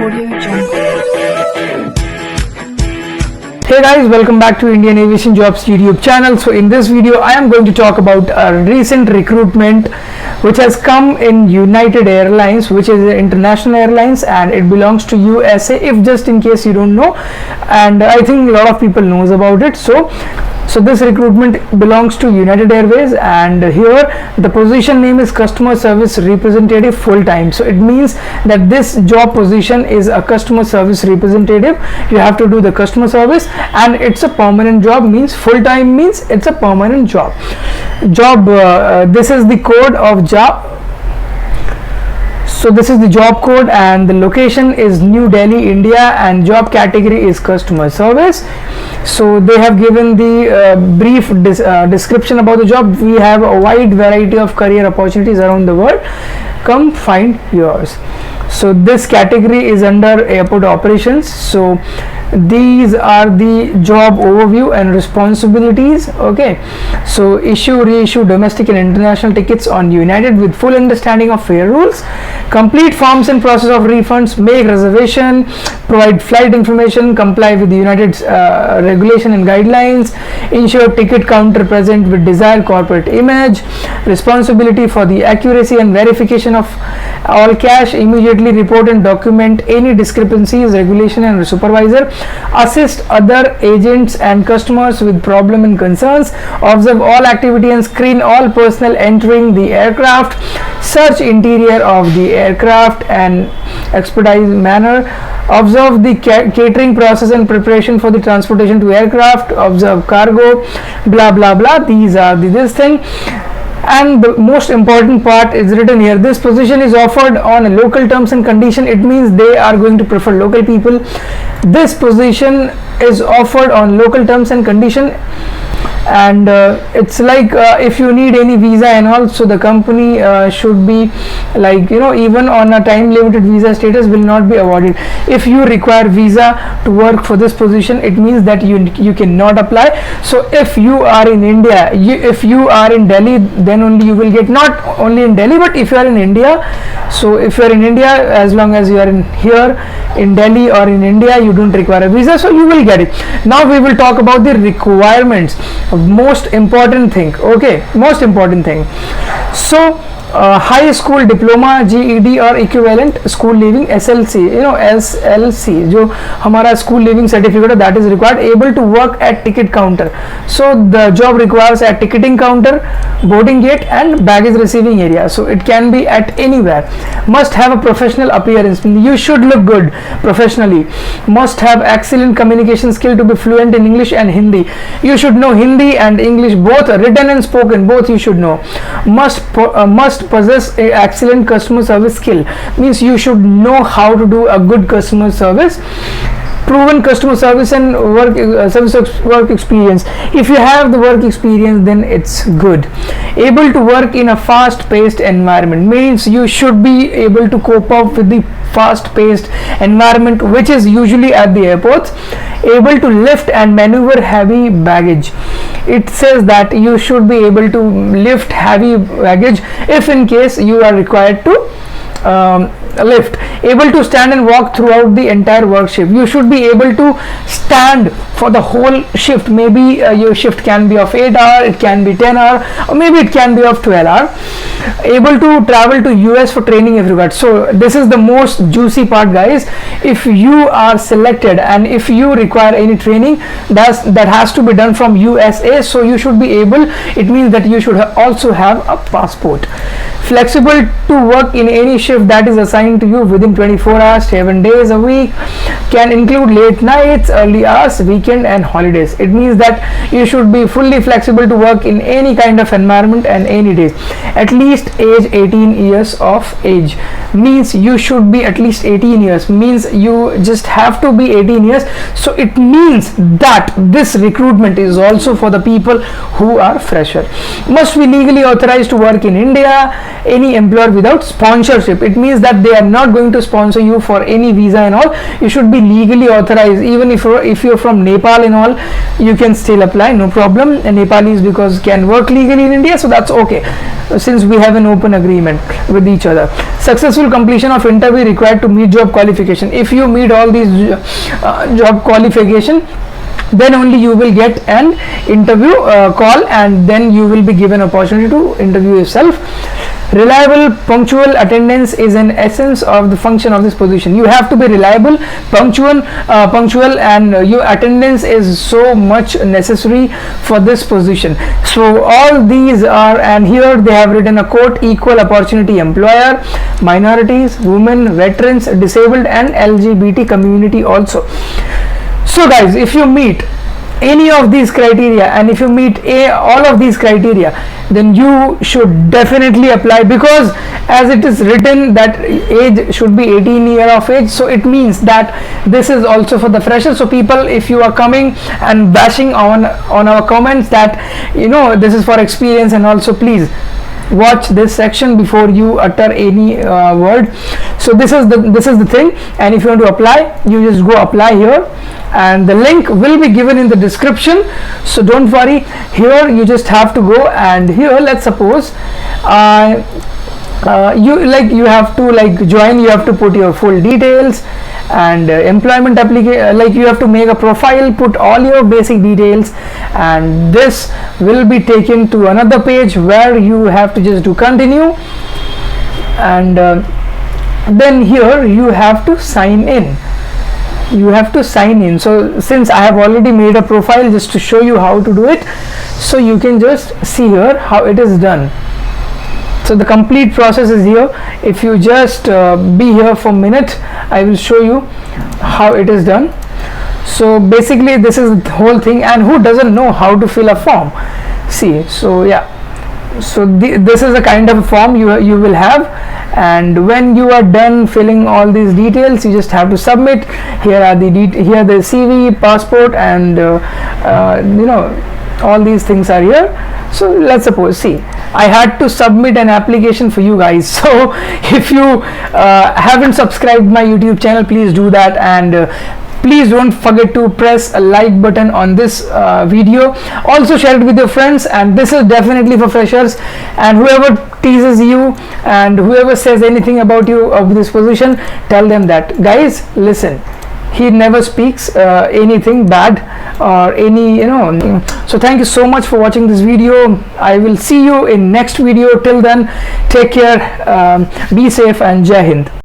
Audio Jungle. Hey guys, welcome back to Indian Aviation Jobs YouTube channel. So in this video I am going to talk about a recent recruitment which has come in United Airlines, which is an international airlines and it belongs to USA, if just in case you don't know, and I think a lot of people knows about it. So this recruitment belongs to United Airways, and here the position name is customer service representative full-time. So it means that this job position is a customer service representative. You have to do the customer service and it's a permanent job, means full-time means it's a permanent job. This is the code of job. So this is the job code and the location is New Delhi, India, and job category is customer service. So they have given the brief description about the job. We have a wide variety of career opportunities around the world. Come find yours. So this category is under airport operations. So these are the job overview and responsibilities. Okay, so reissue domestic and international tickets on United with full understanding of fare rules, complete forms and process of refunds, make reservation, provide flight information, comply with the United's regulation and guidelines, ensure ticket counter present with desired corporate image, responsibility for the accuracy and verification of all cash, immediately report and document any discrepancies, regulation and supervisor, assist other agents and customers with problem and concerns, observe all activity and screen all personnel entering the aircraft, search interior of the aircraft and expedite manner, observe the catering process and preparation for the transportation to aircraft, observe cargo, blah blah blah. These are this thing. And the most important part is written here. This position is offered on a local terms and condition. It means they are going to prefer local people. This position is offered on local terms and condition, and it's like if you need any visa and all, so the company should be like, you know, even on a time limited visa status will not be awarded. If you require visa to work for this position, it means that you cannot apply. So if you are in India, if you are in Delhi, then only you will get, not only in Delhi but if you are in India. So if you are in India, as long as you are here in Delhi or in India, you don't require a visa, so you will get it. Now we will talk about the requirements. Most important thing. Okay, most important thing. So high school diploma, GED or equivalent, school leaving, SLC, you know, SLC जो हमारा school leaving certificate, that is required. Able to work at ticket counter. So the job requires at ticketing counter, boarding gate and baggage receiving area. So it can be at anywhere. Must have a professional appearance. You should look good professionally. Must have excellent communication skill to be fluent in English and Hindi. You should know Hindi and English both, written and spoken, both you should know. Must possess a excellent customer service skill, means you should know how to do a good customer service. Proven customer service and work experience. If you have the work experience, then it's good. Able to work in a fast-paced environment, means you should be able to cope up with the fast-paced environment which is usually at the airports. Able to lift and maneuver heavy baggage. It says that you should be able to lift heavy baggage if in case you are required to lift. Able to stand and walk throughout the entire work shift. You should be able to stand for the whole shift. Maybe your shift can be of 8 hour, it can be 10 hour, or maybe it can be of 12 hour. Able to travel to US for training everywhere. So this is the most juicy part, guys. If you are selected and if you require any training, that has to be done from USA, so you should be able, it means that you should also have a passport. Flexible to work in any shift that is assigned to you within 24 hours, 7 days a week. Can include late nights, early hours, weekend and holidays. It means that you should be fully flexible to work in any kind of environment and any days. At least age 18 years of age, means you should be at least 18 years, means you just have to be 18 years. So it means that this recruitment is also for the people who are fresher. Must be legally authorized to work in India. any employer without sponsorship. It means that they are not going to sponsor you for any visa and all. You should be legally authorized. Even if you're from Nepal and all, you can still apply, no problem. And Nepalis because can work legally in India, so that's okay, since we have an open agreement with each other. Successful completion of interview required to meet job qualification. If you meet all these job qualification, then only you will get an interview call, and then you will be given opportunity to interview yourself. Reliable punctual attendance is an essence of the function of this position. You have to be reliable, punctual, and your attendance is so much necessary for this position. So all these are, and here they have written a quote: equal opportunity employer, minorities, women, veterans, disabled, and LGBT community also. So guys, if you meet any of these criteria, and if you meet all of these criteria, then you should definitely apply, because as it is written that age should be 18 year of age, so it means that this is also for the freshers. So people, if you are coming and bashing on our comments that this is for experience and also, please watch this section before you utter any word. So this is the thing. And if you want to apply, you just go apply here, and the link will be given in the description, so don't worry. Here you just have to go, and here let's suppose you have to join, you have to put your full details and employment application, you have to make a profile, put all your basic details, and this will be taken to another page where you have to just do continue, and then here you have to sign in. So since I have already made a profile, just to show you how to do it, so you can just see here how it is done. So the complete process is here. If you just be here for a minute, I will show you how it is done. So basically this is the whole thing, and who doesn't know how to fill a form? See, so yeah, so this is a kind of a form you will have, and when you are done filling all these details, you just have to submit. Here are the the CV, passport, and all these things are here. So let's suppose, see, I had to submit an application for you guys. So if you haven't subscribed my YouTube channel, please do that, and please don't forget to press a like button on this video. Also share it with your friends, and this is definitely for freshers, and whoever teases you and whoever says anything about you of this position, tell them that, guys, listen, he never speaks anything bad or any So thank you so much for watching this video. I will see you in next video. Till then, take care, be safe, and Jai Hind.